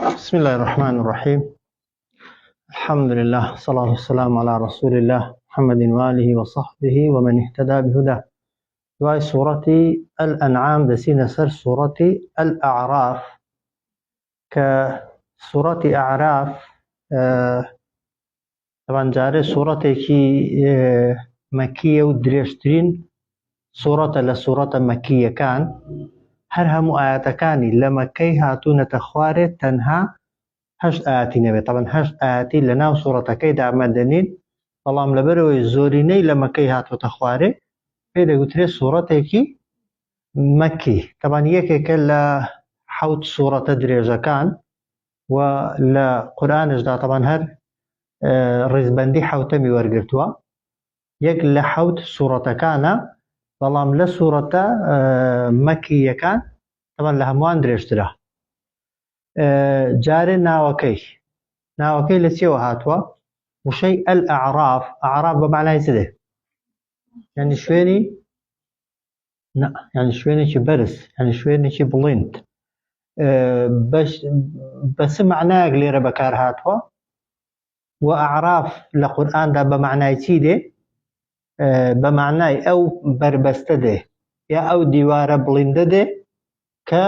بسم الله الرحمن الرحيم. الحمد لله والصلاة والسلام على رسول الله محمد وآله وصحبه ومن اهتدى بهداه. وهي سورة الأنعام دسين سر سورة الأعراف. كسورة أعراف طبعا جاري سورة كي مكية ودريشترين سورة لسورة مكية كان هر هم آياتكاني لما كي هاتون تخواري تنها هشت آياتی نەبێت. طبعا هشت ئاەتی لە ناو سوورەتەکەیدا ئامادەنین، بەڵام لەبەرەوەی زۆرینەی لە مەکەی هاتوۆتە خوارێ پێی دەگوترێت سوورەتێکی مەکی. طبعا یەکێکە لە حەوت سوورەتە درێژەکان و لە قورئانشدا طبعا هەر ڕێزبەندی حەوتەمی وەرگرتووە، یەک لە حەوت سوورەتەکانە، بەڵام لە سوورەتە مەکیەکان طبعا لە هەمووان درێژترە. جارێ ناوەکەی لە چێوە هاتووە؟ وشەی ئەلئەعراف. ئەعراف بە معنای چ دێ؟ یعنی شوێنی یعنی شوێنێکی بەرز، یعنی شوێنێکی بڵند. بە چ معنایەک لێرە بەکار هاتووە؟ و ئەعراف لە قورئاندا بە معنای چی دێ؟ بە معنای ئەو بەربەستە دێ یا ئەو دیوارە بڵندە دێ کە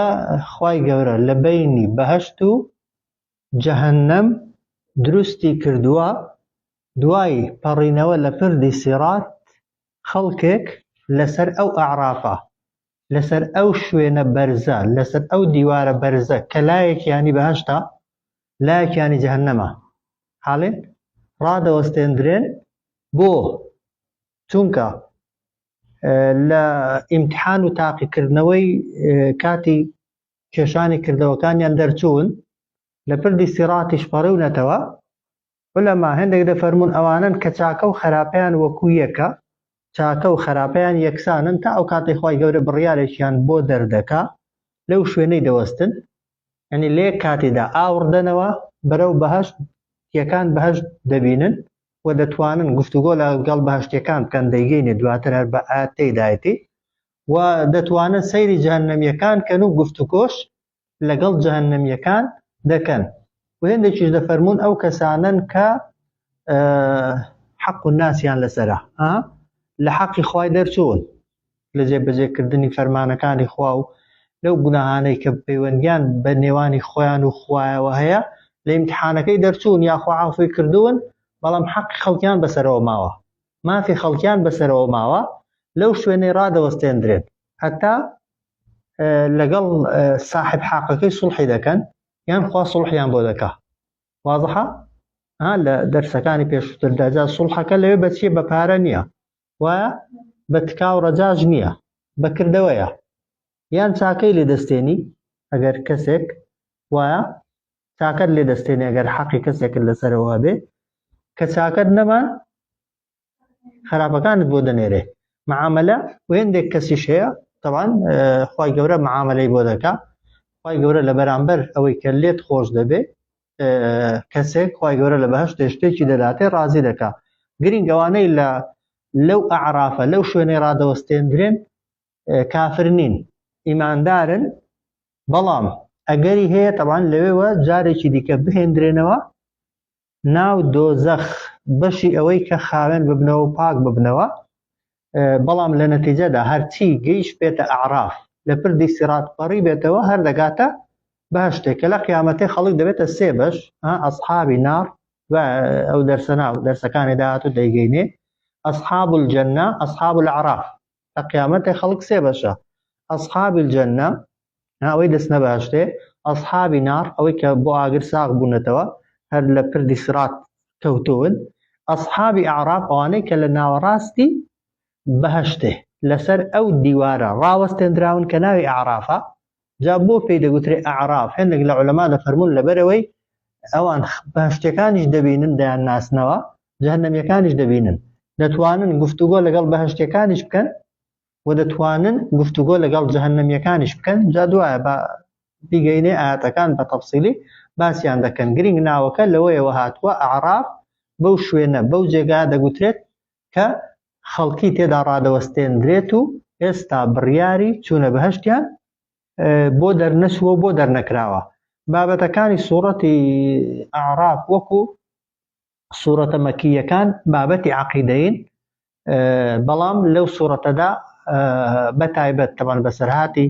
خوای گەورە لە بەینی بەهەشت و جەهەنەم دروستی کردووە دوای پەڕینەوە لە پردی سیرات خەڵکێک لەسەر ئەو ئەعرافە، لەسەر ئەو شوێنە بەرزە، لەسەر ئەو دیوارە بەرزە کە لایەکیانی بەهەشتە لایەکیانی جەهەنەمە، حاڵێن ڕادەوەستێندرێن بۆ چونکە لە ئیمتحان و تاقیکردنەوەی کاتی کێشانی کردەوەکانیان دەرچوون لە پردی سیراتیش پەڕێونەتەوە. ولەما هەندێک دەفەرمون ئەوانن کە چاکە و خراپەیان وەکو یەکە، چاکە و خراپەیان یەکسانن، تا ئەو کاتەی خوای گەورە بڕیارێکیان بۆ دەردەکا لەو شوێنەی دەوەستن، یعنی لێ کاتێدا ئاوردنەوە بەرەو بەهەشت، یەکان بەهەشت دەبینن و دەتوانن گفتوگۆ لەگەڵ بەهەشتیەکان بکەن، دەیگەینێ دواتر هەر بە ئاەت تێدایەتی، و دەتوانن سەیری جەهەنەمیەکان کەن و گفتوگۆش لەگەڵ جەهەنەمیەکان دەکەن. و هێندێکیش دەفەرمون ئەو کەسانن کە حەق و ناسیان لەسەرە، لە حەقی خوای دەرچوون لە جێبەجێکردنی فەرمانەکانی خوا و لەو گوناهانەی کە پەیوەندیان بە نێوانی خۆیان و خوایەوە هەیە لە ئیمتحانەکەی دەرچوون یاخوا عەفوی کردوون، بەڵام حەقی خەڵکیان بەسەرەوە ماوە، مافی خەڵکیان بەسەرەوە ماوە، لەو شوێنەی ڕادەوەستێندرێن هەتا لەگەڵ ساحب حەقەکەی سوڵحی دەکەن یان خوا سوڵحیان بۆ دەکا. وازحە؟ لە دەرسەکانی پێشووتردا جا سوڵحەکە لەوێ بەچیە؟ بە پارە نییە، وایە بە تکا و ڕەجاج نییە، بەکردەوەیە. یان چاکەی لێ دەستێنی ئەگەر کەسێک وایە چاکەت لێ دەستێنی ئەگەر حەقی کەسێکت لەسەرەوە بێ، کە چاکەت نەمان خراپەکانت بۆ دەنێرێ. معاملە و هێندێک کەسیش هەیە طبعا خوای گەورە معاملەی بۆ دەکا، خوای گەورە لە بەرامبەر ئەوەی کە لێت خۆش دەبێ کەسێک خوای گەورە لە بەهەشت شتێکی دەداتێ ڕازی دەکا. گرنگ ئەوانەی لەو ئەعرافە لەو شوێنەی ڕادەوەستێندرێن کافر نین، ئیماندارن، بەڵام ئەگەری هەیە طبعا لەوێوە جارێکی دیکە بهێندرێنەوە ناو دۆزەخ، بەشی ئەوەی کە خاوێن ببنەوە و پاک ببنەوە، بەڵام لە نەتیجەدا هەرچی گەیشت بێتە ئەعراف لە پردی سیرات پەڕی بێتەوە هەر دەگاتە بەهەشتێک کە لە قیامەتەی خەڵک دەبێتە سێ بەش، ئەصحابی نار و ئەو دەرسەکانی داهاتوو دەیگەینێ ئەصحاب الجەنە ئەصحاب الأعراف. لە قیامەتەی خەڵک سێ بەشە، ئەصحاب الجەنە ئەوەی دەستنە بەهەشتێ، ئەصحابی نار ئەوەی کە بۆ ئاگر ساغ بوونەتەوە هەر لە پردی سیرات کەوتون، ئەصحابی ئەعراف ئەوانەی کە لە ناوەڕاستی بەهەشتێ لەسەر ئەو دیوارە ڕاوەستێنراون کە ناوی ئەعرافە. جا بۆ پێی دەگوترێ ئەعراف؟ هەندێک لە عولەما دەفەرمون لەبەرەوەی ئەوان بەهەشتیەکانیش دەبینن دەیان ناسنەوە، جەهەنەمیەکانیش دەبینن، دەتوانن گفتوگۆ لەگەڵ بەهەشتیەکانیش بکەن و دەتوانن گفتوگۆ لەگەڵ جەهەنەمیەکانیش بکەن. جا دوایە بە بیگەینێ ئاەتەکان بە تەفسیلی باسییان دەکەن. گرنگ ناوەکە لەوەیەوە هاتووە ئەعراف، بەو شوێنە بەو جێگا دەگوترێت کە خەڵکی تێدا ڕادەوەستێندرێت و ئێستا بڕیاری چوونە بەهەشتیان بۆ دەرنەچووە بۆ دەرنەکراوە. بابەتەکانی سوورەتی ئەعراف وەکو سوورەتە مەکیەکان بابەتی عەقیدەین، بەڵام لەو سوورەتەدا بەتایبەت تەمان بەسەرهاتی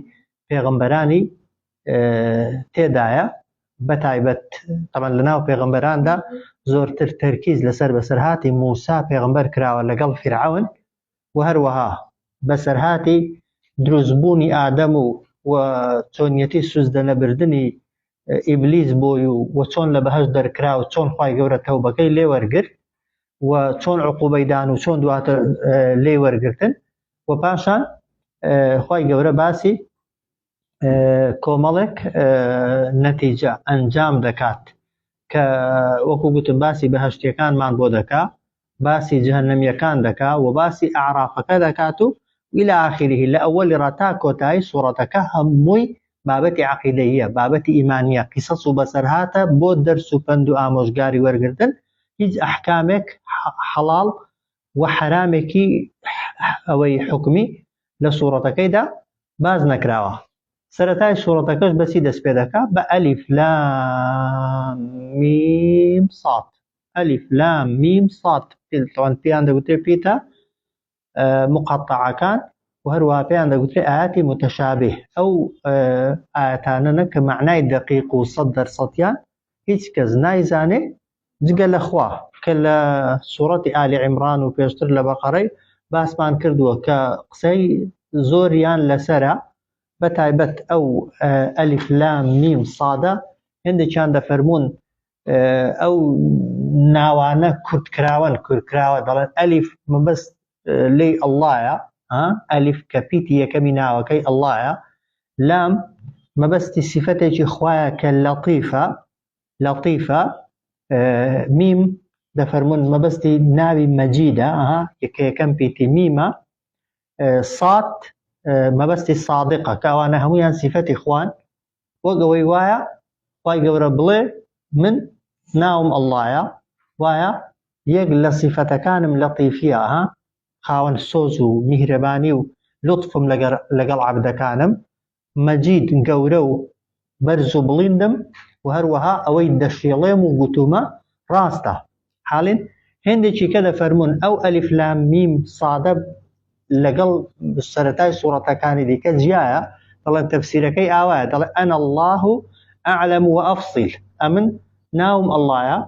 پێغەمبەرانی تێدایە، بەتایبەت تەمان لەناو پێغەمبەراندا زۆرتر تەرکیز لەسەر بەسەرهاتی موسا پێغەمبەر کراوە لەگەڵ فیرعەون و هەروەها بەسەرهاتی دروستبوونی ئادەم و چۆنیەتی سوزدە نەبردنی ئیبلیس بۆی و چۆن لە بەهەشت دەرکرا و چۆن خوای گەورە تەوبەکەی لێ وەرگرت و چۆن عقوبەی دان و چۆن دواتر لێ وەرگرتن و پاشان خوای گەورە باسی کۆمەڵێک نەتیجە ئەنجام دەکات کە وەکو گوتم باسی بەهەشتیەکانمان بۆ دەکا، باسی جەهەنەمیەکان دەکا و باسی ئەعرافەکە دەکات و إلى آخره لە ئەوەلی ڕاتا کۆتایی سوورەتەکە هەمووی بابەتی عەقیدەیە، بابەتی ئیمانیە، قیسەس و بەسەرهاتە بۆ دەرس و پند و ئامۆژگاری وەرگرتن، هیچ ئەحکامێک حەڵاڵ و حرامێکی ئەوەی حکمی لە سوورەتەکەیدا باز نەکراوە. سەرەتای سوورەتەکەش بەچی دەست پێ دەکا؟ بە ئەلیف لام میم صاد. ئەلیف لام میم صاد پێیان دەگوترێت پیتە مقەطعەکان و هەروەها پێیان دەگوترێت ئاياتی متەشابه، ئەو ئاەتانە کە معنای دقیق و 100% هیچ کەس نایزانێ جگە لە خوا، کە لە سوورەتی ئالی عیمران و پێشتر لە بەقەرەی باسمان کردووە کە قسەی زۆریان لەسەرە، بەتایبەت ئەو ئەلیف لام میم سادە هێندێکیان دەفەرمون ئەو ناوانە کورتکراوە دەڵێن ئەلیف مەبەست لێی ئەڵڵایە، ئەلیف کە پیتی یەکەمی ناوەکەی ئەڵڵایە، لام مەبەستی سیفەتێکی خوایە کە لەطیفە، میم دەفەرمون مەبەستی ناوی مەجیدە یەکەم پیتی میمە، ساد مەبەستی سادقە کە ئەوانە هەمویان سیفەتی خوان، وەک ئەوەی وایە خوای گەورە بڵێ من ناوم ئەڵڵایە، وایە یەک لە سیفەتەکانم لەطیفیە، خاوەن سۆز و میهرەبانی و لوتفم لەگەڵ عەبدەکانم، مەجید گەورە و بەرز و بڵیندم و هەروەها ئەوەی دەشێڵێم و گوتومە ڕاستە. حاڵین هێندێکی کە دەفەرمون ئەو ئەلیف لام میم سادە لەگەڵ سەرەتای سوورەتەکانی دیکە جیایە، دەڵێن تەفسیرەکەی ئاوایە، دەڵێ ئەنا الله ئەعلەم و ئەفصیل، ئەمن ناوم ئەڵڵایە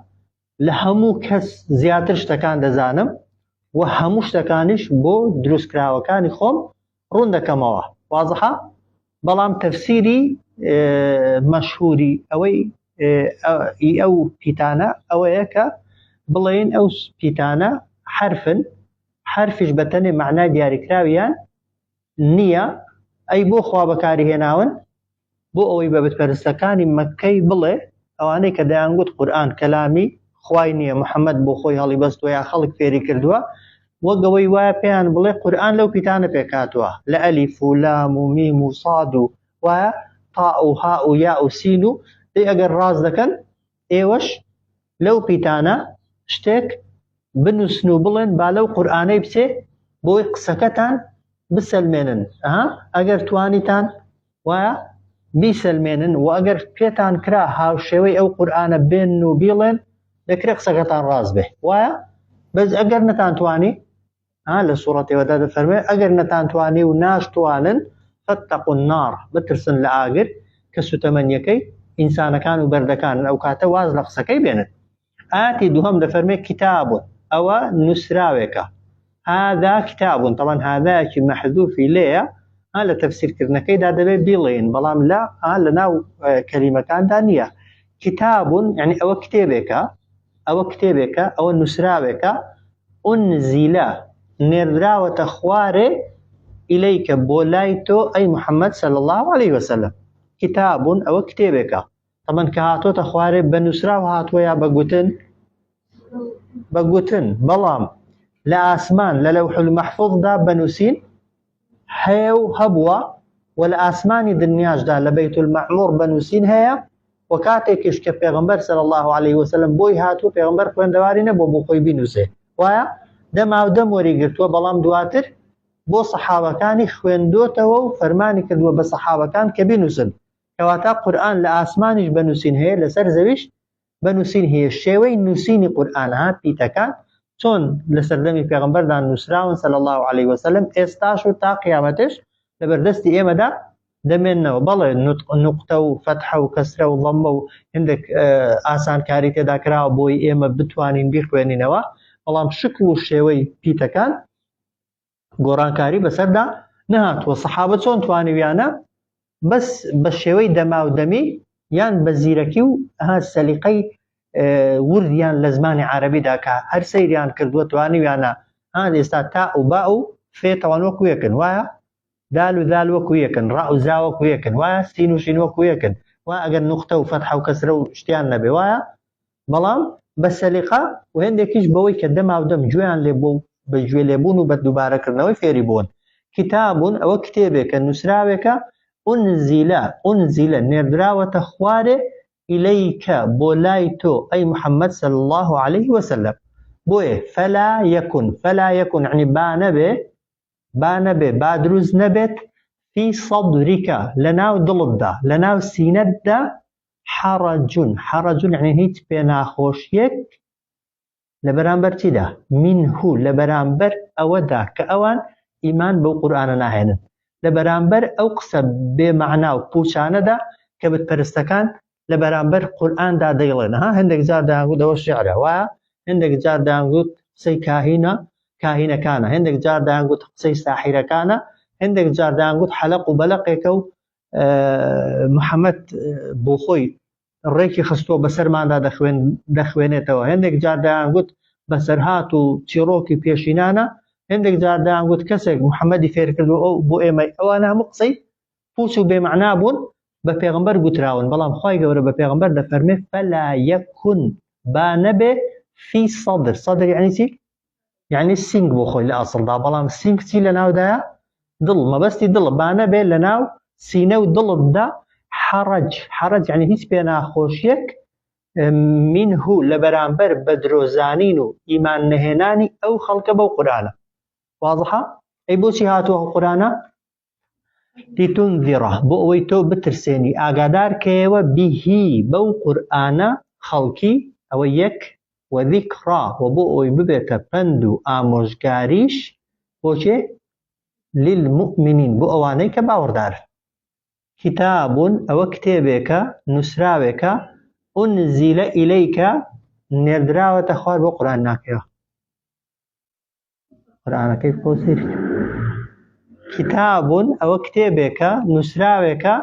لە هەموو کەس زیاتر شتەکان دەزانم و هەموو شتەکانیش بۆ دروستکراوەکانی خۆم ڕوون دەکەمەوە. وازحە؟ بەڵام تەفسیری مەشهوری ئەو پیتانە ئەوەیە کە بڵێن ئەو پیتانە حرفش بەتەنێ معنای دیاریکراویان نییە، ئەی بۆ خوا بەکاری هێناون بۆ ئەوەی بە بتپەرستەکانی مەککەی بڵێ ئەوانەی کە دەیانگوت قورئان کەلامی خوای نییە، محەممەد بۆ خۆی هەڵی بەستووە یا خەڵک فێری کردووە، وەک ئەوەی وایە پێیان بڵێ قورئان لەو پیتانە پێکاتوە، لە ئەلیف و لام و میم و ساد و وایە تا و ها و یا و سین و ئەگەر ڕاز دەکەن ئێوەش لەو پیتانە شتێک بنووسن و بڵێن با لەو قورئانەی بچێ بۆی قسەکەتان بسەلمێنن، ئەگەر توانیتان وایە بیسەلمێنن و ئەگەر پێتان کرا هاوشێوەی ئەو قورئانە بێن و بیڵێن دەکرێت قسەکەتان ڕاست بێ، وایە بەس ئەگەر نەتانتوانی لە سوورەتێوەدا دەفەرمێ ئەگەر نەتانتوانی و ناشتوانن فەتەقوا النار، بترسن لە ئاگر کە سوتەمەنیەکەی ئینسانەکان و بەردەکانن، ئەو کاتە واز لە قسەکەی بێنن. ئاەتی دووهەم دەفەرمێ کتابون، ئەوە نووسراوێکە، هذا کتابون، طبعا هذاکی مەحذوفی لێیە، لە تەفسیرکردنەکەیدا دەبێت بیڵێن بەڵام لە ناو کەلیمەکاندا نییە. کتابون یعنی ئەوە کتێبێکە، ئەوە نووسراوێکە، ئونزیلە نێردراوەتە خوارێ ئیلەیکە بۆ لای تۆ ئەی محەممەد صلی الله عليه وسلم. کتابون ئەوە کتێبێکە، طبعا کە هاتۆتە خوارێ بە نووسراو هاتووە یا بەگوتن، بەڵام لە ئاسمان لە لەوح المەحفوظدا بنووسین هەیە و هەبووە و لە ئاسمانی دنیاشدا لە بەیت المەعموڕ بنووسین هەیە و کاتێکیش کە پێغەمبەر صلی الله عليه وسلم بۆی هاتووە پێغەمبەر خوێندەواری نەبوو بۆ خۆی بینووسێ، وایە دەم وەریگرتووە، بەڵام دواتر بۆ سەحابەکانی خوێندوتەوە و فەرمانی کردووە بە سەحابەکان کە بینووسن کەواتە قورئان لە ئاسمانیش بنووسین هەیە لەسەر زەویش بنووسین هەیە شێوەی نووسینی قورئانە پیتەکان چۆن لە سەردەمی پێغەمبەردا نووسراون صلی الله علیه وسلم ئێستاش و تا قیامەتش لەبەردەستی ئێمەدا دەمێننەوە. بەڵێ نوقتە و فەتحە و کەسرە و ضەممە و هەندێک ئاسانکاری تێدا کراوە بۆی ئێمە بتوانین بیخوێنینەوە، بەڵام شکل و شێوەی پیتەکان گۆڕانکاری بەسەردا نەهاتووە. سەحابە چۆن توانیویانە بەس بە شێوەی دەما و دەمی یان بە زیرەکی و سەلیقەی وردیان لە زمانی عەرەبیدا کە هەر سەیریان کردووە توانیویانە ئێستا تا و با و فێ تەوان وەکو یەکن، وایە دال و دال وەکو یەکن، ڕا و زا وەکو یەکن، وایە سین و شین وەکو یەکن، وایە ئەگەر نوقتە و فەتحە و کەسرە و شتیان نەبێ وایە، بەڵام بە سەلیقە و هەندێکیش بەوەی کە دەما و دەم گوێیان لێ بوو بە گوێ لێبوون و بە دووبارەکردنەوەی فێری بوون. کتابون ئەوە کتێبێکە نووسراوێکە ئونزیلە نێردراوەتە خوارێ ئیلەیکە بۆ لای تۆ ئەی محەممەد صلی الله عليه وسلم. بۆیە فەلا یەکن یعنی با نەبێ با دروست نەبێت فی صەدریکە لەناو دڵتدا لەناو سینەتدا حەرەجون یعنی هیچ پێناخۆشیەک لە بەرامبەر چیدا منه لە بەرامبەر ئەوەدا کە ئەوان ئیمان بەو قورئانە ناهێنن، لە بەرامبەر ئەو قسە بێمەعنا و پوچانەدا کە بتپەرستەکان لە بەرامبەر قورئاندا دەیڵێن. هەندێک جار دەیانگوت ئەوە شیعرە، وایە هەندێک جار دەیانگوت قسەی کاهینەکانە، هەندێک جار دەیانگوت قسەی ساحیرەکانە، هەندێک جار دەیانگوت حەلەق و بەلەقێکە و محەممەد بۆ خۆی ڕێکی خستووە بەسەرماندا دەخوێنێتەوە، هەندێک جار دەیانگوت بەسەرهات و چیرۆکی پێشینانە، هەندێک جار دەیانگوت کەسێک محەممەدی فێر کردو ئەو بۆ ئێمە. ئەوانە هەموو قسەی پوچ و بێمەعنا بوون بە پێغەمبەر گوتراون، بەڵام خوای گەورە بە پێغەمبەر دەفەرمێ فەلا یەکن با نەبێ فی سەدر یعنی چی؟ یعنی سینگ بۆ خۆی لە ئاسڵدا، بەڵام سینگ چی لە ناودایە؟ دڵ، مەبەستی دڵ با نەبێ لە ناو سینە و دڵتدا حەرەج یعنی هیچ پێناخۆشیەک منه لە بەرامبەر بە درۆزانین و ئیمان نەهێنانی ئەو خەڵکە بەو قورئانە. واضحە؟ ئەی بۆچی هاتووە قورئانە؟ لیتونذیرە بۆ ئەوەی تۆ بترسێنی ئاگادار کەیەوە بیهی بەو قورئانە خەڵکی ئەوە یەک و ذیکڕا و بۆ ئەوەی ببێتە پند و ئامۆژگاریش بۆچێ؟ للمؤمنین بۆ ئەوانەی کە باوەڕدارن. کتابون ئەوە کتێبێکە نووسراوێکە ئونزیلە ئیلەیکە نێردراوەتە خوار بۆ قورئان ناکەوە. قورئانەکەی خۆسیر کتابون ئەوە کتێبێکە نووسراوێکە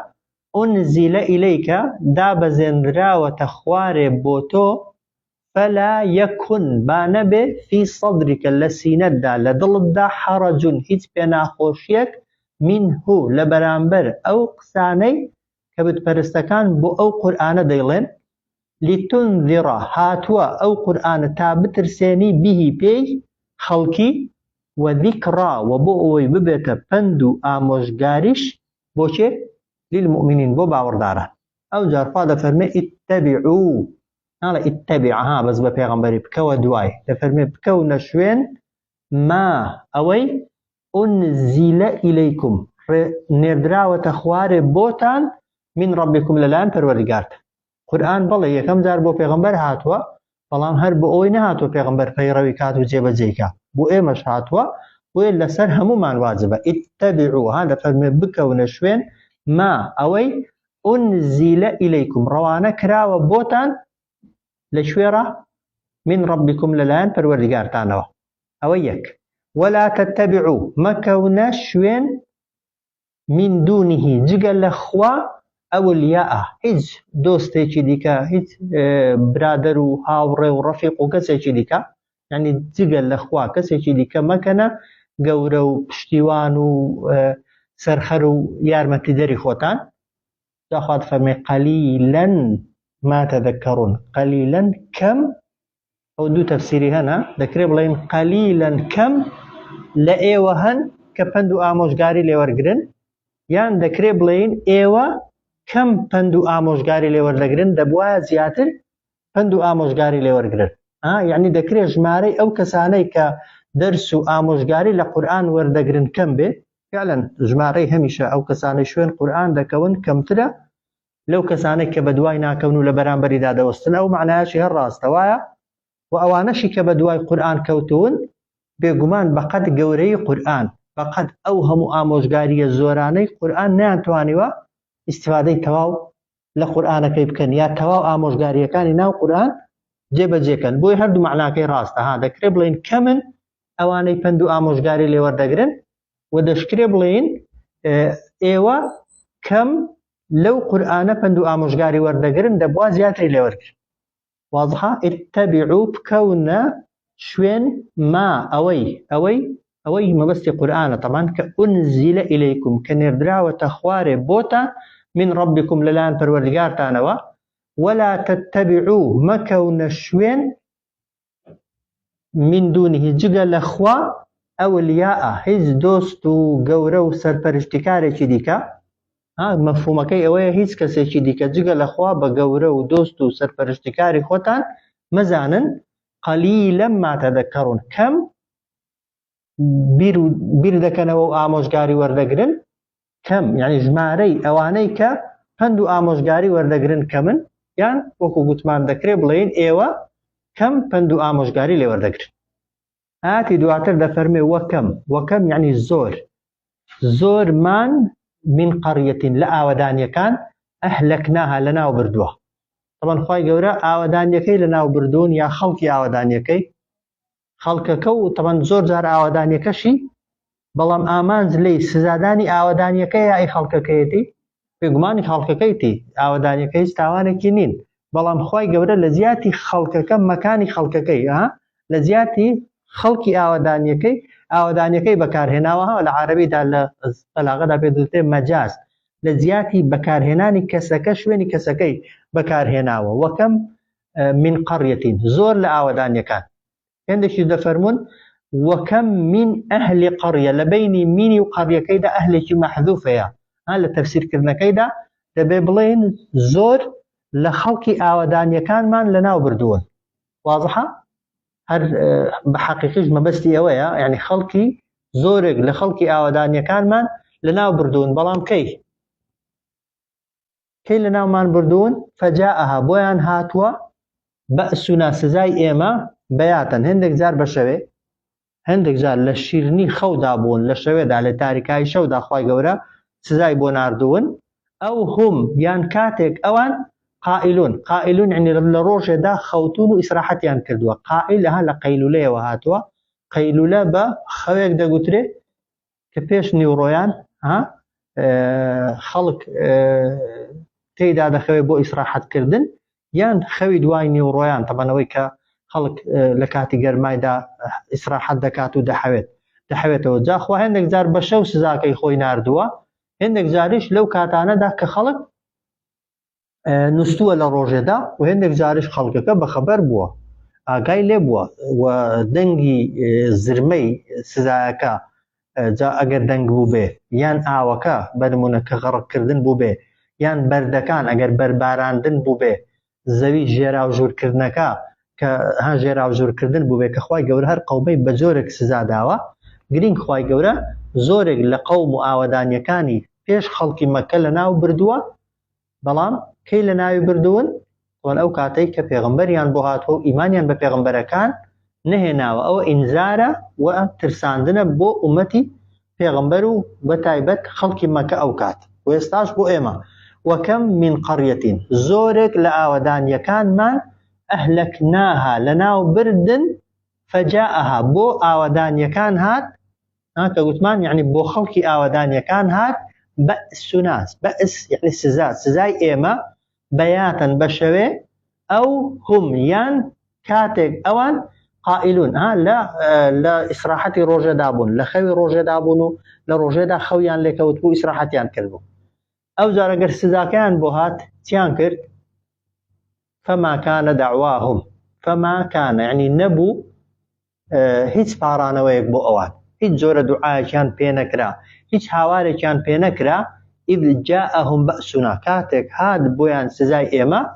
ئونزیلە ئیلەیکە دابەزێنراوەتە خوارێ بۆ تۆ فەلا یەکن با نەبێ فی سەدریکە لە سینەتدا لە دڵتدا حەرەجون هیچ پێناخۆشیەک منه لە بەرامبەر ئەو قسانەی کە بتپەرستەکان بۆ ئەو قورئانە دەیڵێن. لیتونذیرە هاتووە ئەو قورئانە تا بترسێنی بیهی پێی خەڵکی و ذیکڕا و بۆ ئەوەی ببێتە پند و ئامۆژگاریش بۆچێ؟ للمؤمنین بۆ باوەڕداران. ئەو جار خوا دەفەرمێ ئیتەبیعوو ناڵێ ئیتەبیع بەس بە پێغەمبەری بکەوە دوای، دەفەرمێ بکەونە شوێن ما ئەوەی ئونزیلە ئیلەیکم نێردراوەتە خوارێ بۆتان من ڕەبیکم لەلایەن پەروەردگارتان. قورئان بەڵێ یەکەم جار بۆ پێغەمبەر هاتووە، بەڵام هەر بۆ ئەوەی نەهاتووە پێغەمبەر پەیڕەوی کات و جێبەجێی کات، بۆ ئێمەش هاتووە، بۆیە لەسەر هەموومان واجبە. ئیتەبیعوو دەفەرمێ بکەونە شوێن ما ئەوەی ئونزیلە ئیلەیکم ڕەوانە کراوە بۆتان لە شوێرە من ڕەبیکم لەلایەن پەروەردگارتانەوە. ئەوە یەک. ولا تتبعوا مەکەونە شوێن من دونیه جگە لە خوا ئەولیاء هیچ دۆستێکی دیکە، هیچ برادەر و هاوڕێ و ڕەفیق و کەسێکی دیکە، یعنی جگە لە خوا کەسێکی دیکە مەکەنە گەورە و پشتیوان و سەرخەر و یارمەتیدەری خۆتان. داخوات فەرمێ قەلیلەن ما تەذەکەڕون قەلیلەن کەم. ئەو دوو تەفسیری هەنا، دەکرێت بڵێن قەلیلەن کەم لە ئێوە هەن کە پند و ئامۆژگاری لێوەرگرن، یان دەکرێت بڵێن ئێوە کەم پند و ئامۆژگاری لێوەردەگرن دەبوایە زیاتر پند و ئامۆژگاری لێوەرگرن. یعنی دەکرێت ژمارەی ئەو کەسانەی کە دەرس و ئامۆژگاری لە قورئان وەردەگرن کەم بێت. فعلا ژمارەی هەمیشە ئەو کەسانەی شوێن قورئان دەکەون کەمترە لەو کەسانێک کە بە دوای ناکەون و لە بەرامبەری دادەوەستن ئەو معنایەشی هەر ڕاستە وایە و ئەوانەشی کە بە دوای قورئان کەوتون بێگومان بەقەد گەورەی قورئان بەقەد ئەو هەموو ئامۆژگاریە زۆرانەی قورئان نەیانتوانیوە ئیستیفادەی تەواو لە قورئانەکەی بکەن یا تەواو ئامۆژگاریەکانی ناو قورئان جێبەجێکەن بۆی هەردوو معناکەی ڕاستە دەکرێت بڵێن کەمن ئەوانەی پند و ئامۆژگاری لێ وەردەگرن و دەشکرێ بڵێن ئێوە کەم لەو قورئانە پند و ئامۆژگاری وەردەگرن دەبوا زیاتری لێ وەرگرن واضحە اتبعوا بکەونە شوێن ما ئەوەی مەبەستی قورئانە طبعاً کە ئونزیلە ئیلەیکم کە نێردراوەتە خوارێ بۆتان من ربكم لەلایەن پەروەردگارتانەوە ولا تتبعوا مەکەونە شوێن من دونه جگە لە خوا ئەولیاء هیچ دۆست و گەورە و سەرپەرشتیکارێکی دیکە مەفهومەکەی ئەوەیە هیچ کەسێکی دیکە جگە لە خوا بە گەورە و دۆست و سەرپەرشتیکاری خۆتان مەزانن قەلیلەن ما تەذەکەڕون کەم بیر دەکەنەوە و ئامۆژگاری وەردەگرن کەم یعنی ژمارەی ئەوانەی کە پند و ئامۆژگاری وەردەگرن کەمن یان وەکو گوتمان دەکرێت بڵێن ئێوە کەم پند و ئامۆژگاری لێ وەردەگرن ئاتی دواتر دەفەرمێ وەکەم یعنی زۆرمان من قەریەتین لە ئاوەدانیەکان ئەهلەکناها لەناو بردووە طبعاً خوای گەورە ئاوەدانیەکەی لەناو بردوون یا خەڵکی ئاوەدانیەکەی خەڵکەکە و طبعاً زۆر جار ئاوەدانیەکەشی بەڵام ئامانج لێی سزادانی ئاوەدانیەکەی یای خەڵکەکەیەتی پێگومانی خەڵکەکەیتی ئاوەدانیەکەی هیچ تاوانێکی نین بەڵام خوای گەورە لە زیاتی خەڵکەکە مەکانی خەڵکەکەی لە زیاتی خەڵکی ئاوەدانیەکەی بەکارهێناوە لە عەرەبیدا لە بەلاغەدا پێدوترێ مەجاز لە زیاتی بەکارهێنانی کەسەکە شوێنی کەسەکەی بەکارهێناوە وەکەم من قەریەتین زۆر لە ئاوەدانیەکان هێندێکی دەفەرمون وەکەم من ئەهلی قەریە لە بەینی مینی و قەریەکەیدا ئەهلێکی مەحذوفەیە لە تەفسیرکردنەکەیدا دەبێ بڵێن زۆر لە خەڵکی ئاوەدانیەکانمان لەناو بردوون واضحە هەر بە حەقیقیش مەبەستی ئەوەیە یعنی خەڵکی زۆرێک لە خەڵکی ئاوەدانیەکانمان لەناو بردوون بەڵام کەی لەناومان بردوون فەجاءەها بۆیان هاتووە بەئسونا سزای ئێمە بەیاتەن هەندێک جار بە شەوێ هەندێک جار لە شیرنی خەودا بوون لە شەوێدا لە تاریکایی شەودا خوای گەورە سزای بۆ ناردوون ئەو هم یان کاتێک ئەوان قائلون یعنی لە ڕۆژێدا خەوتون و ئیسراحەتیان کردووە قائل لە قەیلولەیەوە هاتووە قەیلولە بە خەوێک دەگوترێ کە پێش نیوڕۆیان خەڵک تێیدا دەخەوێت بۆ ئیسراحەتکردن یان خەوی دوای نیوڕۆیان تەبەنەوەی کە خەڵک لە کاتی گەرمایدا ئیسراحەت دەکات و دەحەوێتەوە جاخوا هەندێک جار بە شەو سزاکەی خۆی ناردووە هەندێک جاریش لەو کاتانەدا کە خەڵک نووسووە لە ڕۆژێدا و هەندێک جاریش خەڵکەکە بەخەبەر بووە ئاگای لێ بووە و دەنگی زرمەی سزایەکە جا ئەگەر دەنگ بوو بێ یان ئاوەکە بەنمونە کە غەڕکردن بوو بێ یان بەردەکان ئەگەر بەرباراندن بوو بێ زەوی ژێراوژوورکردنەکە کە ژێراوژوورکردن بوو بێ کە خوای گەورە هەر قەومەی بە جۆرێک سزا داوە گرنگ خوای گەورە زۆرێک لە قەوم و ئاوەدانیەکانی پێش خەڵکی مەکە لەناو بردووە بەڵام کەی لە ناوی بردوون وەن ئەو کاتەی کە پێغەمبەریان بۆ هاتووە و ئیمانیان بە پێغەمبەرەکان نەهێناوە ئەوە ئینزارە و ترساندنە بۆ ئومەتی پێغەمبەر و بەتایبەت خەڵکی مەکە ئەو کات و ئێستاش بۆ ئێمە وەکەم من قەریەتین زۆرێک لە ئاوەدانیەکانمان ئەهلەکناها لەناو بردن فەجاءەها بۆ ئاوەدانیەکان هات کە گوتمان یعنی بۆ خەڵکی ئاوەدانیەکان هات بەئسوناس بەئس یعنی سزای ئێمە بەیاتەن بە شەوێ ئەو هم یان کاتێک ئەوان قائلون لە ئیسراحەتی ڕۆژێدا بوون لە خەوی ڕۆژێدا بوون و لە ڕۆژێدا خەویان لێکەوت بوو ئیسراحەتیان کردبوو ئەو جارەگەر سزاکەیان بۆ هات چیان کرد فما كان دعواهم فما كان يعني نبو هیچ پارانەوەیەک بۆ ئەوان هیچ جۆرە دوعایەکیان پێ نەکرا هیچ هاوارێکیان پێ نەکرا إذ جاءهم بأسنا كاتك هاد بويان سزاي إما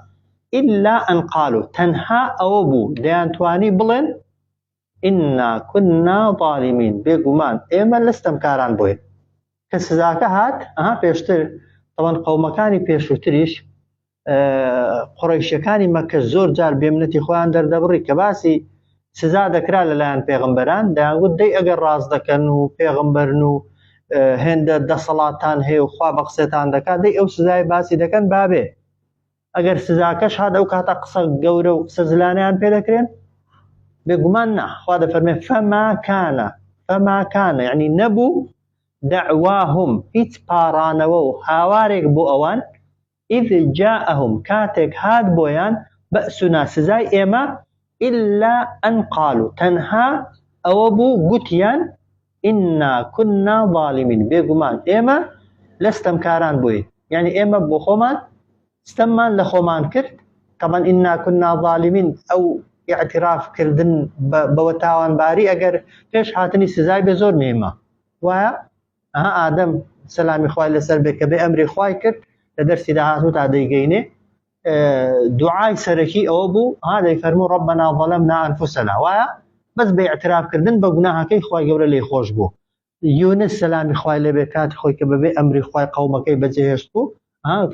إلا أن قالوا تنها أو بو ديان تواني بلن إنا كنا ظالمين بيقومان إما لستم كاران بوين كسزاك هاد بيشتر طبعا قومكاني بيشتريش قڕیشەکانی مەکە زۆر جار بێمنەتی خۆیان دەردەبڕی کە باسی سزا دەکرا لەلایەن پێغەمبەران دەیانگوت دەی ئەگەر ڕاست دەکەن و پێغەمبەرن و هێندە دەسەڵاتان هەیە و خوا بە قسەتان دەکات دەی ئەو سزای باسی دەکەن بابێ ئەگەر سزاکەش هات ئەو کاتە قسە گەورە و قسە زلانیان پێ دەکرێن بێگومان نا خوا دەفەرمێ فما كان يعني نەبوو دعواهم هیچ پارانەوە و هاوارێک بۆ ئەوان إذ جاءهم كاتك هاد بويان بأسنا سزاي إما إلا أن قالوا تنها أو بو قتيان إنا كنا ظالمين بيقومان إما لستم كاران بوي يعني إما بخومان استمان لخومان كرت طبعا إنا كنا ظالمين أو اعتراف كردن بوتاوان باري أجر فيش هاتني سزاي بزور مهمة وها آدم سلامي خواهي لسر بك بأمري خواهي كرت لدرسي دهاتو تا ديگيني دعاي سركي أو بو هذا يفرمو ربنا ظلمنا أنفسنا ويا بس باعتراف كردن بقناها كي خواهي قبل اللي خوش بو يونس سلامي خواهي لبكات خواهي كبابي أمري خواهي قومكي بجهشت بو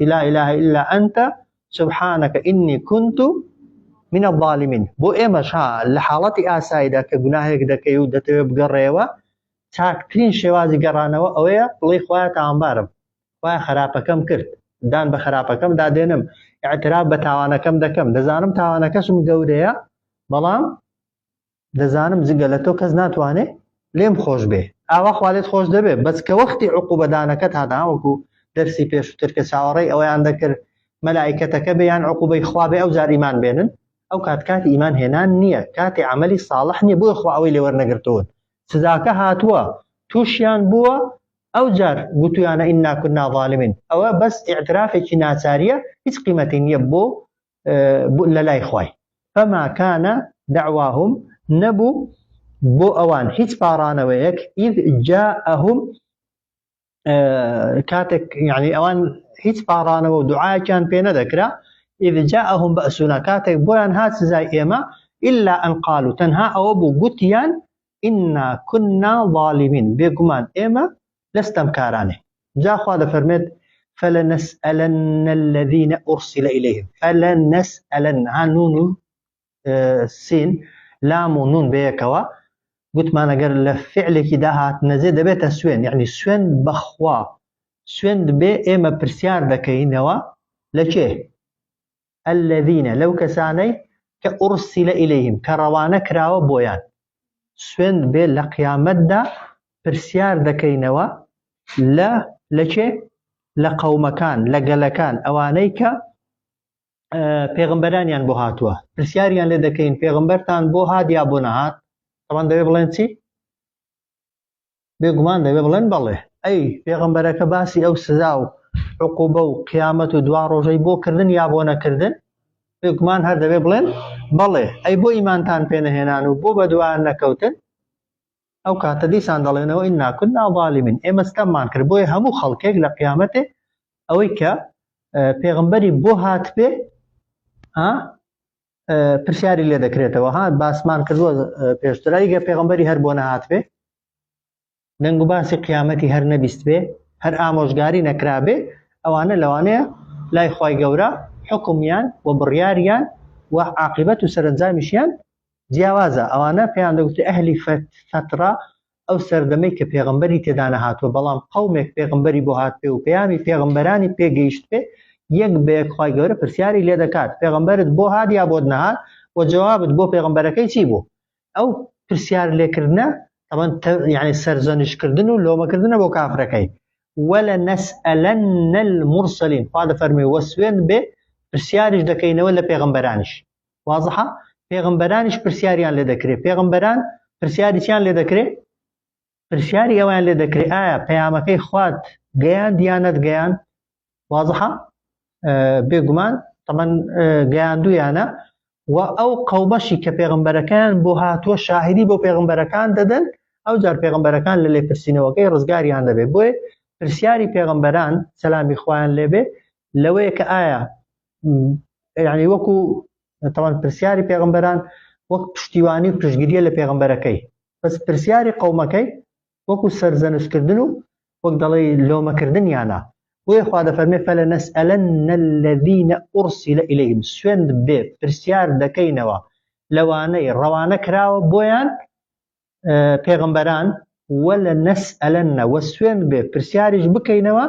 لا إله إلا أنت سبحانك إني كنت من الظالمين بو إما شاء لحالتي آسايدا كقناهيك دا كيو دا تيب قريوا تاكترين شوازي قرانوا أويا بلي خواهي تعمبارم خواهي خرابكم كرت دان بخرابەکەم دادێنم اعتراف بە تاوانەکەم دەکەم دەزانم تاوانەکەشم گەورەیە بەڵام دەزانم جگە لە تۆ کەس ناتوانێ لێم خۆش بێ ئاوا خوا لێت خۆش دەبێ بەس کە وەختی عقوبەدانەکەت هاتا وەکو دەرسی پێشووتر کە چاوەڕێی ئەوەیان دەکرد مەلائیکەتەکە بێیان عقوبەی خوا بێ ئەو جار ئیمان بێنن ئەو کاتی ئیمان هێنان نییە کاتی عەمەلی ساڵح نییە بۆیە خوا ئەوەی لێ وەرنەگرتوون سزاکە هاتووە تووشیان بووە أو جار قلت أنا إنا كنا ظالمين أو بس اعترافك ناچارية هيच قيمتين يبو للاي خواي فما كان دعواهم نبو بو أوان هيच بارانويك إذ جاءهم كاتك يعني أوان هيच بارانو دعاء كان بين ذكرى إذ جاءهم بأسنا كاتك بوان هات زي إما إلا أن قالوا تنها أو بو قتيان إنا كنا ظالمين بيقمان إما لستم كارانه جاء خواهد فرميت فلنسألن الذين أرسل إليهم فلنسألن نون سين لام نون بيكوا قلت ما نقر لفعل كده هات نزيد بيت سوين يعني سوين بخوا سوين بي إما برسيار دكينوا لكيه الذين لو كساني كأرسل إليهم كروانا كراوا بويان سوين بي لقيامت دا برسيار دكينوا لا لچه لقومكان لقلكان اوانيك پیغمبرانيان بو هاتوا پرسیاریان لێ دەکەین پێغمبەرتان بۆ هات یا بۆ نەهات طبعا دەبێ بڵێن چی بێگومان دەبێ بڵێن بەڵێ ئەی پێغمبەرەکە باسی ئەو سزا و عقوبە و قیامەت و دوا ڕۆژەی بۆ کردن یا بۆ نەکردن بێگومان هەر دەبێ بڵێن بەڵێ ئەی بۆ ئیمانتان پێنەهێنان و بۆ بەدوایان نەکەوتن أو كاتدي ساندلين أو إنا كنا ظالمين إما استمان كربوي همو خلقك لقيامته أو إيكا پیغمبري بو هات به پرسیاری لێ دەکرێتەوە ها باسمان کردووە پێشترایگە پیغمبري هەر بۆ نەهات بێ دەنگ و باسی قیامەتی هەر نەبیست بێ هەر ئامۆژگاری نەکرا بێ ئەوانە لەوانەیە لای خوای گەورە حکمیان و بڕیاریان و عاقبەت و سەرنجامیشیان جیاوازە ئەوانە پێیان دەگوترێ ئەهلی فترە ئەو سەردەمەی کە پێغەمبەری تێدا نەهاتووە بەڵام قەومێک پێغەمبەری بۆ هات پێ و پەیامی پێغەمبەرانی پێگەیشت پێ یەک بەیەک خوای گەورە پرسیاری لێ دەکات پێغەمبەرت بۆ هات یا بۆت نەهات و جوابت بۆ پێغەمبەرەکەی چی بوو ئەو پرسیار لێکردنە طبعا يعني سەرزەنشکردن و لۆمەکردنە بۆ کافرەکەی وەلەنەسئەلەنە المرسلین خوا دەفەرمێ وەسوێن بێ پرسیاریش دەکەینەوە لە پێغەمبەرانیش واضحە پێغەمبەرانیش پرسیاریان لێ دەکرێت پێغەمبەران پرسیاریان لێ دەکرێت پرسیاری ئەویان لێ دەکرێت ئایا پەیامەکەی خوات گەیان دیانەت گەیان واضحە بێگومان طبعا گەیاندویانە و ئەو قەومەشی کە پێغەمبەرەکان بۆ هاتووە شاهدی بۆ پێغەمبەرەکان دەدەن ئەو جار پێغەمبەرەکان لە لێپرسینەوەکەی ڕزگاریان دەبێت بۆیە پرسیاری پێغەمبەران سەلامی خوایان لێبێ لەوەیە کە ئایا يعني وەکو طبعا پرسیاری پێغەمبەران وەک پشتیوانی و پشتگیریە لە پێغەمبەرەکەی بەس پرسیاری قەومەکەی وەکو سەرزەنشکردن و وەک دەڵێ لۆمەکردنیانە ويخوا دفرمي فلنسألن الذين أرسل إليهم سوين بي فرسيار دكينوا لواني روانا كراو بويان پیغمبران ولا نسألن وسوين بي فرسيارش بكينوا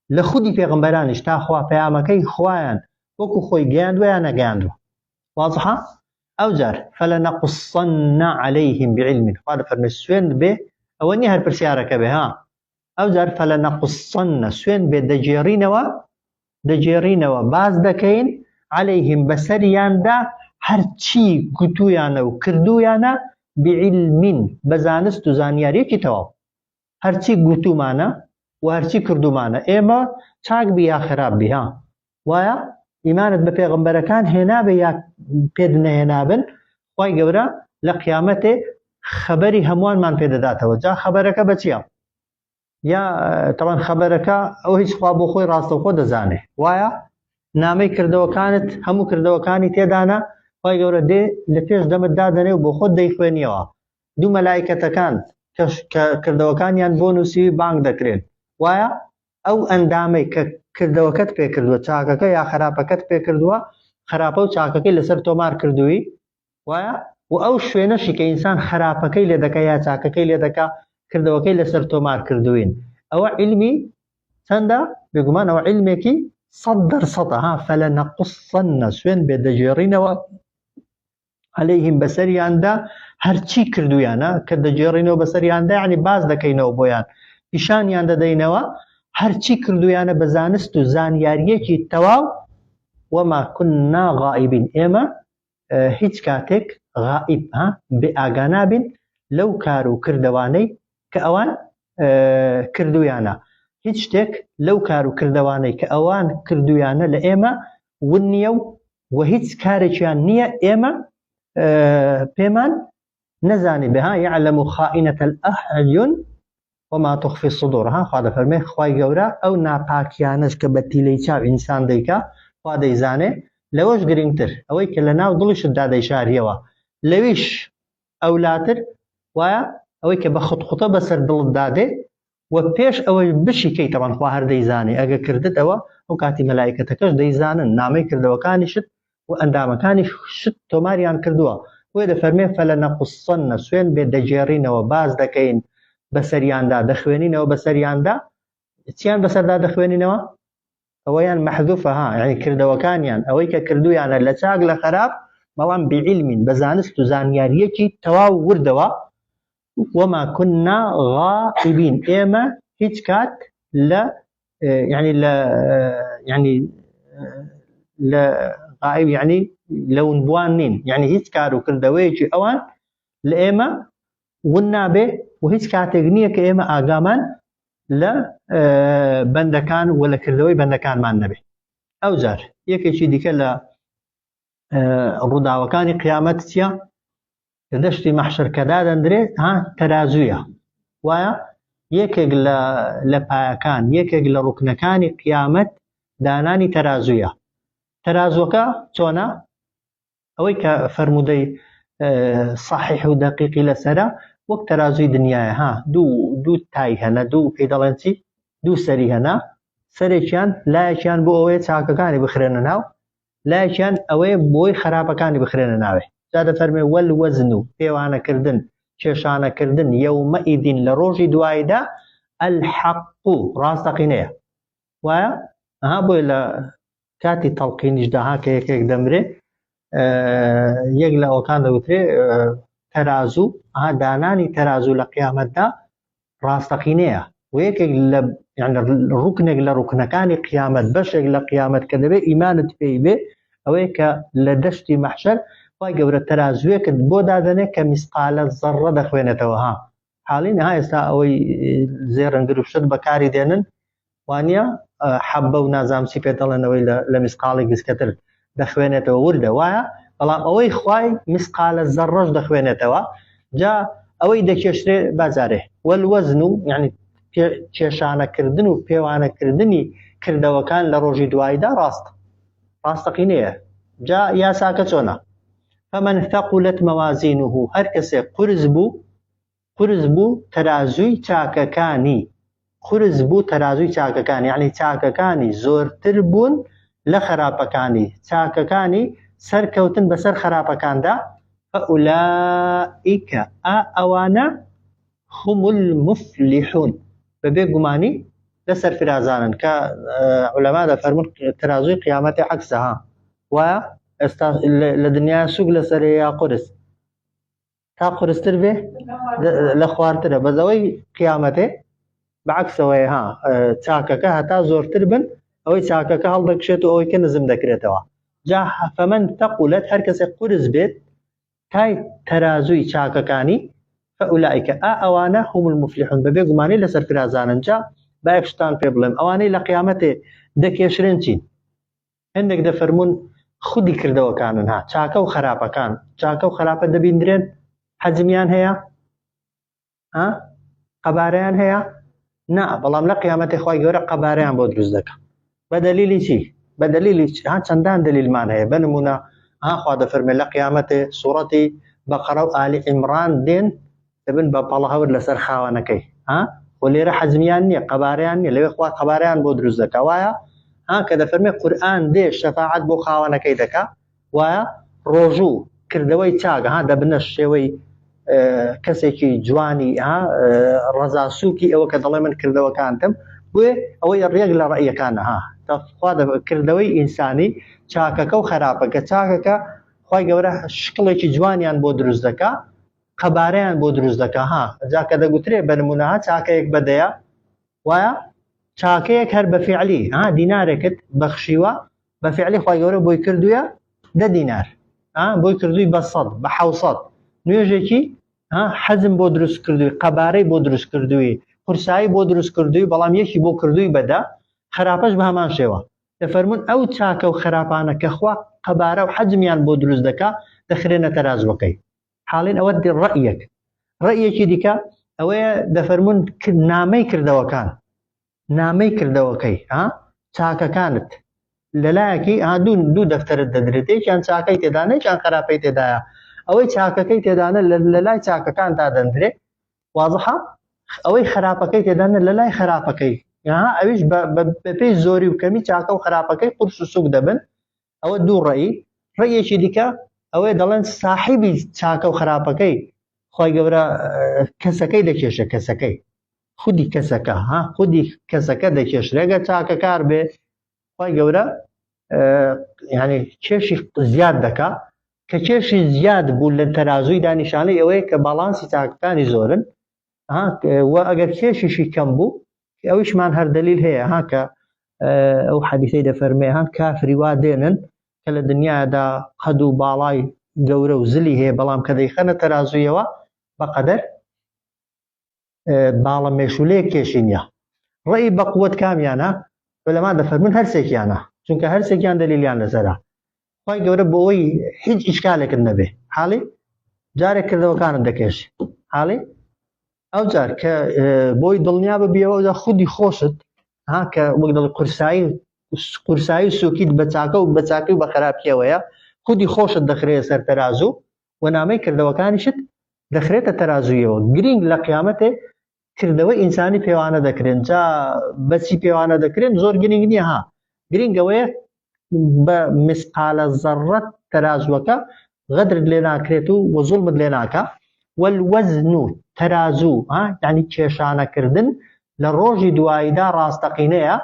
لخودي پیغمبرانش تا خوا پیامكي خوایان وكو خوي گياندو يا نگاندو واضحة أو جار فلنقصن عليهم بعلم هذا فرمي سوين بي أولي هالبرسيارك بها أو جار فلنقصن سوين بي دجيرينوا باز دكين عليهم بسريان دا هرچي قطويانا وكردويانا بعلم بزانست زانياري كتاب هرچي قطو مانا وهرچي كردو مانا إما چاك بيا خراب بها ويا إيمانت بپیغمبرکان هنا بيا پيدنا هنا بن خوای گورا لقيامته خبري هموان من پيدا داته وجا خبرك بچيا يا طبعا خبرك او هیچ خوا بو خوي راستو خود زانه ويا نامي كردو كانت همو كردو كاني تيدانا خوای گورا دي لپیش دمت دادنه بو خود دي خوينيوا دو ملائكه كانت كردو كانيان بونوسي بانك دكرين ويا او اندامي كردوكت پێ کردووە چاکەکە یا خراپەکەت پێ کردووە خراپە و چاکەکەی لەسەر تۆمار کردووی وایە و ئەو شوێنەشی کە ئینسان خراپەکەی لێ دەکە یا چاکەکەی لێ دەکا کردەوەکەی لەسەر تۆمار کردوین ئەوە علمی چەندە بێگومان ئەوە علمێکی 100% ها فلنقصن سوێن بێ دەجێڕینەوە عليهم بەسەریاندا هەرچی کردویانە کە دەجێڕینەوە بەسەریاندا یعنی باز دەکەینەوە بۆیان پیشانیان دەدەینەوە هرچی کردویانە بە زانست و زانیاریەکی تەواو وما كنا غائبين ئێمە هیچ کاتێک غائب بێ ئاگا نابین لەو کار و کردەوانەی کە ئەوان کردویانە هیچ شتێک لەو کار و کردەوانەی کە ئەوان کردویانە لە ئێمە ون نییە و هیچ کارێکیان نییە ئێمە پێمان نەزانی بها يعلم خائنة الأعين وما تخفي الصدور خوا دەفەرمێ خوای گەورە ئەو ناپاکیانەش کە بە تیلەی چاو ئینسان دەیکا خوا دەیزانێ لەوەش گرنگتر ئەوەی کە لە ناو دڵیشتدا دەیشاریەوە لەویش ئەولاتر وایە ئەوەی کە بە خوتخوتە بەسەر دڵت دادێ و پێش ئەوەی بشیکەی تەوان خوا هەر دەیزانێ ئەگە کردت ئەوە ئەو کاتی مەلایکەتەکەش دەیزانن نامەی کردەوەکانی شت و ئەندامەکانی شت تۆماریان کردووە وێ دەفەرمێ فەلەنەقوسەنە سوێن بێ دەجێڕینەوە باز دەکەین بەسەریاندا دەخوێنینەوە بەسەریاندا چیان بەسەردا دەخوێنینەوە ئەوەیان مەحذوفە یعنی کردەوەکانیان ئەوەی کە کردویانە لە چاک لە خراپ بەڵام بعلمین بە زانست و زانیاریەکی تەواو وردەوە وما كنا غائبين ئێمە هیچ کات لە غائب يعني لەون بوان نین يعني هیچ کار و کردەوەیەکی ئەوان لە ئێمە ون نابێ و هیچ کاتێک نییە کە ئێمە ئاگامان لە بەندەکان و لە کردەوەی بەندەکانمان نەبێ ئەو جار یەکێکی دیکە لە ڕووداوەکانی قیامەت چییە کە دەشتی مەحشەر کە دادەندرێ تەرازوویە وایە یەکێک لە پایەکان یەکێک لە ڕوکنەکانی قیامەت دانانی تەرازوویە تەرازوەکە چۆنە ئەوەی کە فەرموودەی صحیح و دقیقی لەسەرە وەک تەرازووی دنیایە دوو تای هەنە دوو پێی دەڵێن چی دوو سەری هەنا سەرێکیان لایەکیان بۆ ئەوەیە چاکەکانی بخرێنە ناو لایەکیان ئەوەیە بۆی خراپەکانی بخرێنە ناوێ جا دەفەرمێ وەلوەزن و پێوانەکردن کێشانەکردن یەومەئیدین لە ڕۆژی دواییدا الحەق ڕاستەقینەیە وایە بۆی لە کاتی تەڵقینیشدا کە یەکێک دەمرێ یەک لە ئەوکان دەوترێ تەرازوو دانانی تەرازوو لە قیامەتدا ڕاستەقینەیە و یەکێک لە ڕوکنێک لە ڕوکنەکانی قیامەت بەشێک لە قیامەت کە دەبێت ئیمانت پێی بێ ئەوەیە کە لە دەشتی مەحشەر خوای گەورە تەرازوویەکت بۆ دادەنێت کە میسقالە زەڕە دەخوێنێتەوە حاڵین ئێستا ئەوەی زێڕەنگر و شت بەکاری دێنن وانە حەبە و نازامچی پێ دەڵێنەوەی لە میسقاڵی گسکەتر دەخوێنێتەوە وردە وایە بەڵام ئەوەی خوای میسقالە زەڕەش دەخوێنێتەوە جا ئەوەی دەکێشرێ بازارێ وەلوەزن و یعنی کێشانەکردن و پێوانەکردنی کردەوەکان لە ڕۆژی دواییدا ڕاستەقینەیە جا یاساکە چۆنە فمن ثقلت موازینه هەر کەسێ قورس بوو تەرازووی چاکەکانی قورس بوو تەرازووی چاکەکان، یعنی چاکەکانی زۆرتر بوون لە خراپەکانی، چاکەکانی سەرکەوتن بەسەر خراپەکاندا. فەئولائیکە ئەوانە هم المفلحون بەبێ گومانی لە سەرفرازانن، کە عولەما دەفەرمون تەرازووی قیامەتی عەکسە ها، وایە ئێستا لە دنیا سووک لەسەر یا قورس تا قورستر بێ لە خواردترە، بەزەوەی قیامەتێ بەعەکسەوەی ها چاکەکە هەتا زۆرتر بن ئەوەی چاکەکە هەڵدەکشێت و ئەوەی کە نزم دەکرێتەوە. جا فەمەن تەقولەت هەر کەسێک قورس بێت تای تەرازووی چاکەکانی فەئولائیکە ئەوانە هم المفلحون بەبێ گومانی لە سەرفرازانن. جا با یەکشتان پێ بڵێم ئەوانەی لە قیامەتێ دەکێشرێن چین؟ هەندێک دەفەرمون خودی کردەوەکانن ها، چاکە و خراپەکان، چاکە و خراپە دەبیندرێن، حەجمیان هەیە قەبارەیان هەیە؟ نا، بەڵام لە قیامەتی خوای گەورە قەبارەیان بۆ دروست دەکە. بەدەلیلی چی؟ بەدەلیلی چەندان دلیلمان هەیە. بنمونە خوا دەفەرمێ لە قیامەتێ سوورەتی بەقەرە و ئالی عیمران دێن دەبن بە پەڵە هەور لەسەر خاوەنەکەی، و لێرە حەجمیان نییە، قەبارەیان نییە، لەوێ خوا قەبارەیان بۆ دروست دەکە. وایە کە دەفەرمێ قورئان دێ شەفاعەت بۆ خاوەنەکەی دەکا، وایە ڕۆژوو کردەوەی چاک دەبنە شێوەی کەسێکی جوانی ڕەزاسووکی ئەوە کە دەڵێ من کردەوەکانتم، بۆیە ئەوەی ڕێک لە ڕەئیەکانە خوا کردەوەی ئینسانی چاکەکە و خراپەکە. چاکەکە خوای گەورە شکڵێکی جوانیان بۆ دروست دەکا، قەبارەیان بۆ دروست دەکا. جا کە دەگوترێ بەنمونە چاکەیەک بەدەیە، وایە چاکەیەک هەر بە فیعلی دینارێکت بەخشیوە بە فیعلی خوای گەورە بۆی کردووە 10 دینار، بۆی کردووی بە 100 بە 700. نوێژێکی حەزم بۆ دروست کردووی، قەبارەی بۆ دروست کردووی، قورسایی بۆ دروست کردووی، بەڵام یەکی بۆ کردووی بەدا، خراپەش بە هەمان شێوە. دەفەرمون ئەو چاکە و خراپانە کە خوا قەبارە و حەجمیان بۆ دروست دەکا دەخرێنە تەرازوەکەی. حاڵین ئەوە ڕەئیەک. ڕەئیەکی دیکە ئەوەیە دەفەرمون نامەی کردەوەکان، نامەی کردەوەکەی چاکەکانت لەلایەکی دوو دەفتەرت دەدرێت، یەکیان چاکەی تێدانە، یەکیان خراپەی تێدایە. ئەوەی چاکەکەی تێدانە لە لای چاکەکان تا دەندرێ، وازحە، ئەوەی خراپەکەی تێدانە لە لای خراپەکەی، ئەویش بەپێی زۆری و کەمی چاکە و خراپەکەی قورس و سووک دەبن. ئەوە دوو ڕەئی. ڕەئیەکی دیکە ئەوەی دەڵێن ساحیبی چاکە و خراپەکەی خوای گەورە کەسەکەی دەکێشە، کەسەکەی خودی کەسەکە خودی کەسەکە دەکێشرێ. ئەگەر چاکەکار بێ خوای گەورە یعنی کێشی زیاد دەکا، کە کێشی زیاد بوو لە تەرازووی دانیشانەی ئەوەیە کە باڵانسی چاکەکانی زۆرن، و ئەگەر کێشیشی کەم بوو ئەویشمان هەر دلیل هەیە کە ئەو حەدیثەی دەفەرمێ کافری وا دێنن کە لە دنیادا قەد و باڵای گەورە و زلی هەیە، بەڵام کە دەیخەنە تەرازوویەوە بەقەدەر باڵە مێشولەیە کێشی نییە. ڕەئی بە قووەت کامیانە؟ عولەما دەفەرمون هەرسێکیانە، چونکە هەرسێکیان دلیلیان لەسەرە. خوای گەورە بۆ ئەوەی هیچ ئیشکالێکت نەبێ، حاڵی جارێک کردەوەکانت دەکێشی، حاڵی ئەو جار کە بۆی دڵنیا ببیەوە خودی خۆشت کە وەک دڵی قورسایی سوکیت بە چاکە و بە چاکەی و بە خراپیەوەیە، خودی خۆشت دەخرێت سەر تەرازوو و نامەی کردەوەکانیشت دەخرێتە تەرازوویەوە. گرنگ لە قیامەتێ کردەوەی ئینسانی پێوانە دەکرێن. جا بەچی پێوانە دەکرێن زۆر گرنگ نییە، گرنگەوەیە بە مسقالە زەڕەت تەرازوەکە غەدرت لێ ناکرێت و زوڵمت لێ ناکە. والوەزن و تەرازوو یعنی کێشانەکردن لە ڕۆژی دواییدا ڕاستەقینەیە.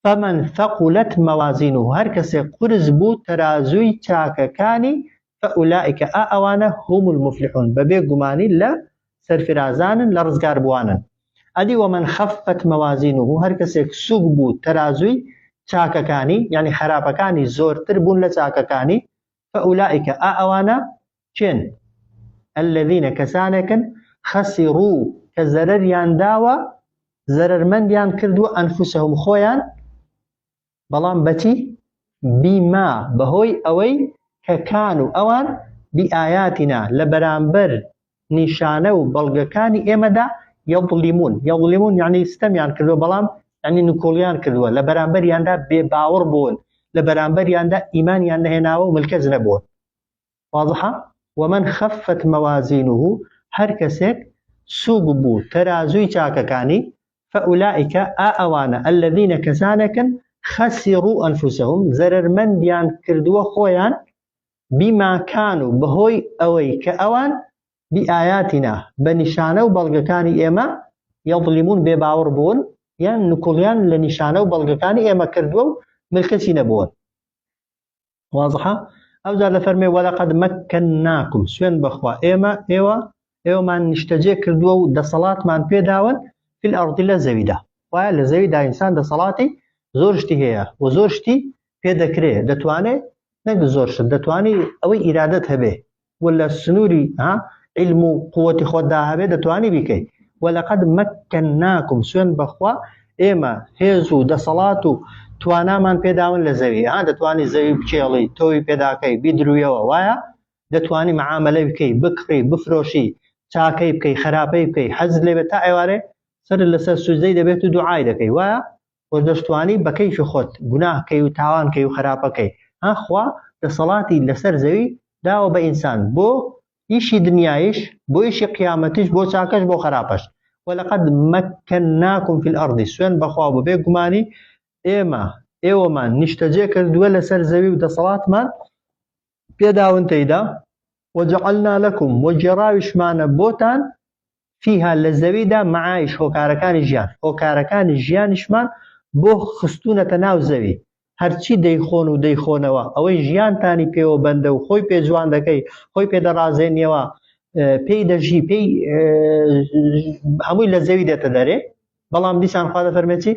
فەمەن ثەقولەت مەوازینوه هەر کەسێک قورس بوو تەرازووی چاکەکانی فەئولائیکە ئەوانە هم المفلحون بەبێ گومانی لە سەرفرازانن، لە ڕزگار بوانن. ئەدی ومن خەفەت مەوازینوه هەر کەسێک سووک بوو تەرازووی چاکەکانی یعنی خراپەکانی زۆرتر بوون لە چاکەکانی فەئولائیکە ئەوانە چێن؟ الذين کەسانێکن خەسیڕوو کە زەرەریان داوە، زەرەرمەندیان کردووە ئەنفوسەهم خۆیان، بەڵام بەچی؟ بیما بەهۆی ئەوەی کە کان و ئەوان بیئایاتینا لە بەرامبەر نیشانە و بەڵگەکانی ئێمەدا یەظلیمون یعنی ستەمیان کردووە، بەڵام یعنی نکۆڵیان کردووە، لە بەرامبەریاندا بێباوەڕ بوون، لە بەرامبەریاندا ئیمانیان نەهێناوە و ملکەز نەبوون. واضحە؟ ومن خەفەت مەوازینوه هەر کەسێک سووک بوو تەرازووی چاکەکانی فأولئك أوانا الذين كسانكن خسروا أنفسهم زرر من ديان كردوا خويان بما كانوا بهوي أوي كأوان بآياتنا بنشانه وبلغكاني إما يظلمون بباور بون يعني نكوليان لنشانه وبلغكاني إما كردوا ملكسي نبون واضحة؟ أو زال فرمي ولقد مكناكم سوين بخوا إما إيوا ما نشتجي كردوا دا صلاة ما نبيداون في الأرض لزويدة ولزويدة إنسان دا صلاتي زورشتي هي وزورشتي بيدا كريه دتواني نقد زورش دتواني أوي إرادتها به ولا سنوري علم قوة خدها به دتواني بكي ولقد مكناكم سوين بخوا إما هيزو دا صلاتو توانا من بيداون لزوي دتواني زوي بچيلي توي بيداكي بيدرويا ووايا دتواني معاملة بكي بكري بفروشي چاكي بكي خرابي بكي حز لي بتا عواري سر لسر سجدي دبيتو دعاي دكي وايا ودشتواني بكي في خود گناه كي وتاوان كي وخرابة كي خوا لصلاتي لسر زوي داو بإنسان بو إيشي دنيايش بو إيشي قيامتش بو چاكش بو خرابش ولقد مكناكم في الأرض سوين بخوا بيقماني إيوه من نشتجي كردوا لسر زوي ودا صلاة من بيداون تيدا وجعلنا لكم وجراوش معنا بوتان فيها لزويدا معايش هوكاركان جيان هوكاركان جيان شمان بو خستونة ناو زوي هرچی دەیخۆن و دەیخۆنەوە ئەوەی ژیانتانی پێوە بەندە و خۆی پێ جوان دەکەی خۆی پێدەڕازێنیەوە پێی دەژی پێی هەمووی لە زەوی دێتە دەرێ بەڵام دیسان خوا دەفەرمێتی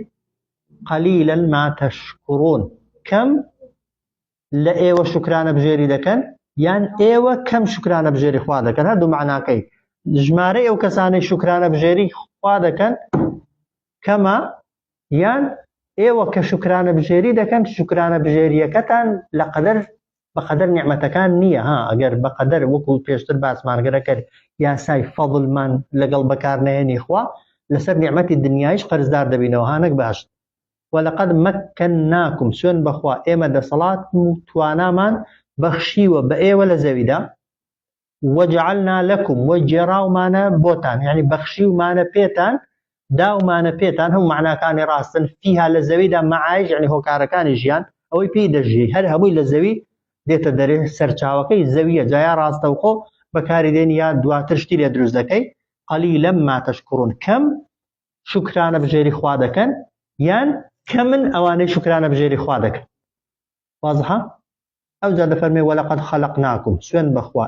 قەلیلا ما تەشکوڕون کەم لە ئێوە شوکرانە بژێری دەکەن یان ئێوە کەم شوکرانە بژێری خوا دەکەن هەردوو معناکەی ژمارەی ئەو کەسانەی شوکرانە بژێری خوا دەکەن کەمە یان ئێوە کە شوکرانە بژێری دەکەن شوکرانە بژێریەکەتان بەقەدەر نیعمەتەکان نییە ئەگەر بەقەدەر وەکو پێشتر باسمانگەرە کرد یاسای فەضڵمان لەگەڵ بەکارنەهێنی خوا لەسەر نیعمەتی دنیایش قەرزدار دەبینەوە هانەک باش ولقد مكناكم سوێن بەخوا ئێمە دەسەڵات و توانامان بەخشیوە بە ئێوە لە زەویدا وجعلنا لكم وجێراومانە بۆتان یعنی بەخشیومانە پێتان داومانە پێتان هەموو معناکانی ڕاستن فيها لە زەویدا معایش یعنی هۆکارەکانی ژیان ئەوەی پێی دەژی هەر هەمووی لە زەوی دێتە دەرێ سەرچاوەکەی زەویە جایا ڕاستەوخۆ بەکاری دێن یا دواتر شتی لێ دروست دەکەی قەلیلا ما تەشکوڕون کەم شوکرانە بژێری خوا دەکەن یان کەمن ئەوانەی شوکرانە بژێری خوا دەکەن واضحە ئەو جا دەفەرمێ وەلەقەد خەلەقناکم سوێن بەخوا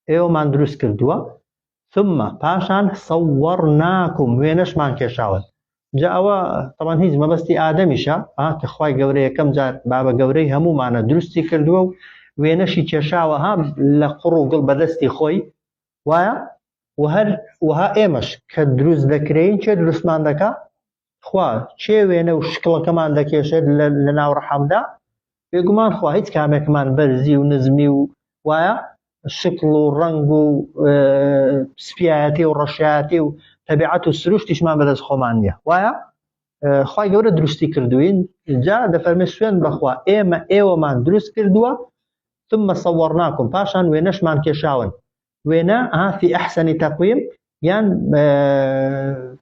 ئێوەمان دروست کردووە ثم پاشان صورناكم وێنەشمان کێشاون جا ئەوە طبعا هیچ مەبەستی ئادەمیشە کە خوای گەورە یەکەم جار بابە گەورەی هەموومانە دروستی کردووە و وێنەشی کێشاوە لە قوڕ و گڵ بەدەستی خۆی وایە وها ئێمەش کە دروست دەکرێین چێ دروستمان دەکا خوا چێ وێنە و شکڵەکەمان دەکێشێت لە ناو ڕەحەمدا بێگومان خوا هیچ کامێکمان بەرزی و نزمی و وایە شکل و ڕنگ و سپیایەتی و ڕەشایەتی و تەبیعەت و سروشتیشمان بەدەست خۆمان نییە وایە خوای گەورە دروستی کردوین جا دەفەرمێ سوێن بەخوا ئێوەمان دروست کردووە ثم صورناكم پاشان وێنەشمان کێشاون وێنە في أحسن تقويم یان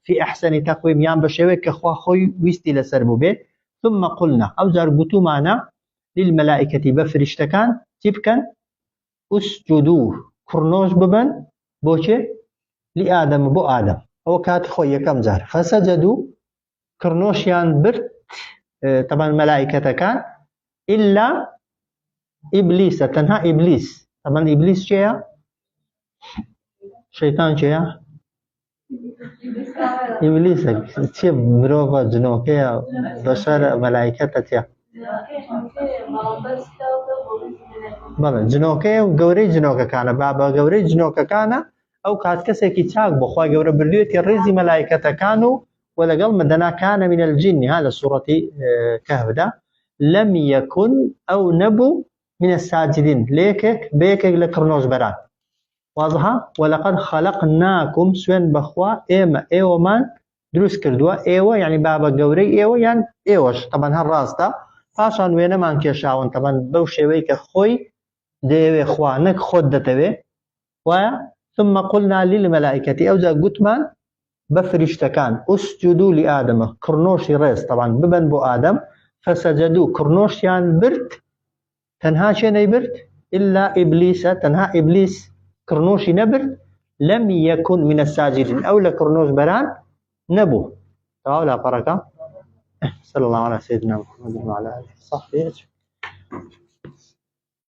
في أحسن تقويم یان بە شێوەیە کە خوا خۆی ویستی لەسەر بوو بێ ثم قلنا ئەو جار گوتومانە للمەلائکەتی بە فریشتەکان چی بکەن اسجدوا كرنوش ببن بوچه لآدم بو آدم او كات خو يكم جار فسجدوا كرنوشيان برت طبعا ملائكة كان إلا إبليس تنها إبليس طبعا إبليس شيء شيطان شيء إبليس شيء مروفا جنوكيا بشر ملائكة تتيا بەڵێ جنۆکەیە و گەورەی جنۆکەکانە بابە گەورەی جنۆکەکانە ئەو کات کەسێکی چاک بۆ خوای گەورە بردوێتی ڕێزی مەلایکەتەکان و وەلەگەڵ مەدەناکانە من الجن لە سوورەتی کەهفدا لەم یەکن ئەو نەبوو من الساجدین لێکێک بەیەکێک لە کڕنۆژ بەران واضحە وەلەقەد خەلەقناکم سوێن بەخوا ئێوەمان دروست کردووە ئێوە یعنی بابە گەورەی ئێوە یان ئێوەش طبعا هەر ڕاستە پاشان وێنەمان کێشاون طبعا بەو شێوەی کە خۆی دەیەوێ خوا نەک خۆت دەتەوێ وایە ثم قلنا للملائكة أوزا قتمان بفرشتكان اسجدوا لآدم كرنوشي ريس طبعا ببن بو آدم فسجدوا كرنوشيان برت تنها شيء برت إلا إبليس تنها إبليس كرنوشي نبرت لم يكن من الساجدين أو لكرنوش بران نبو. طبعا لا بركة. صلى الله على سيدنا محمد وعلى آله وصحبه.